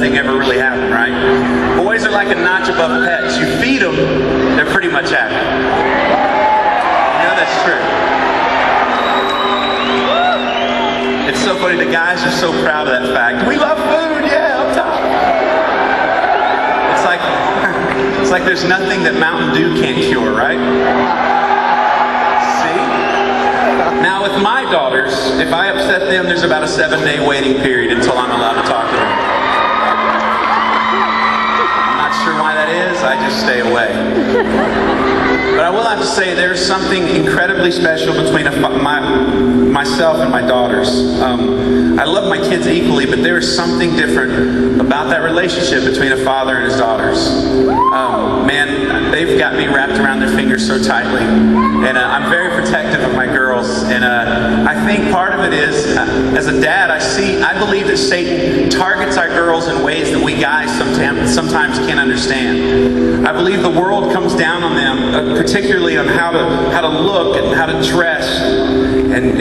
nothing ever really happened, right? Boys are like a notch above pets. You feed them, they're pretty much happy. You know that's true. It's so funny, the guys are so proud of that fact. We love food, yeah, up top. It's like there's nothing that Mountain Dew can't cure, right? Now with my daughters, if I upset them, there's about a 7-day waiting period until I'm allowed to talk to them. I'm not sure why that is, I just stay away. But I will have to say there's something incredibly special between myself and my daughters. I love my kids equally, but there is something different about that relationship between a father and his daughters. Man, they've got me wrapped around their fingers so tightly. And I'm very protective of my girls. And I think part of it is, as a dad, I believe that Satan targets our girls in ways that we guys sometimes can't understand. I believe the world comes down on them, particularly on how to look and how to dress and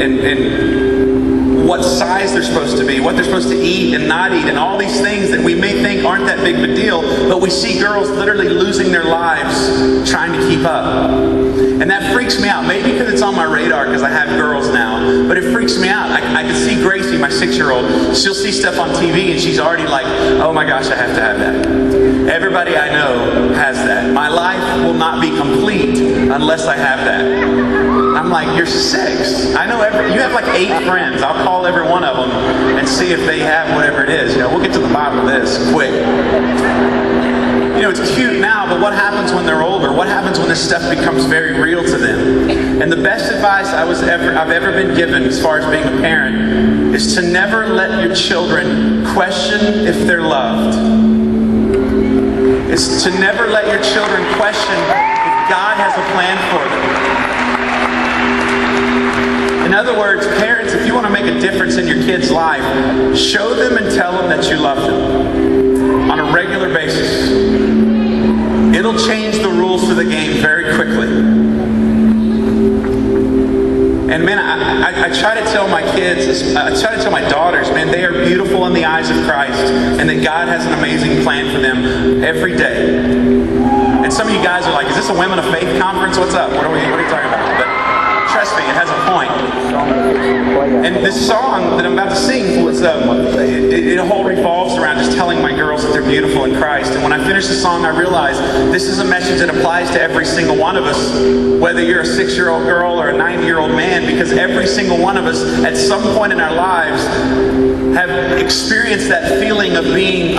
what size they're supposed to be, what they're supposed to eat and not eat, and all these things that we may think aren't that big of a deal, but we see girls literally losing their lives trying to keep up. And that freaks me out. Maybe because it's on my radar because I have girls now, but it freaks me out. I can see Gracie, my 6-year-old, she'll see stuff on TV and she's already like, oh my gosh, I have to have that. Everybody I know has that. My life will not be complete unless I have that. I'm like, you're 6. I know you have like 8 friends. I'll call every one of them and see if they have whatever it is. You know, we'll get to the bottom of this quick. You know, it's cute now, but what happens when they're older? What happens when this stuff becomes very real to them? And the best advice I've ever been given as far as being a parent is to never let your children question if they're loved. It's to never let your children question if God has a plan for them. In other words, parents, if you want to make a difference in your kid's life, show them and tell them that you love them on a regular basis. It'll change the rules for the game very quickly. And man, I try to tell my kids, I try to tell my daughters, man, they are beautiful in the eyes of Christ, and that God has an amazing plan for them every day. And some of you guys are like, is this a Women of Faith conference? What's up? What are you talking about? But trust me, it has a point. And this song that I'm about to sing was, it whole revolves around just telling my girls that they're beautiful in Christ. And when I finished the song, I realized this is a message that applies to every single one of us, whether you're a 6-year-old girl or a 90-year-old man, because every single one of us at some point in our lives have experienced that feeling of being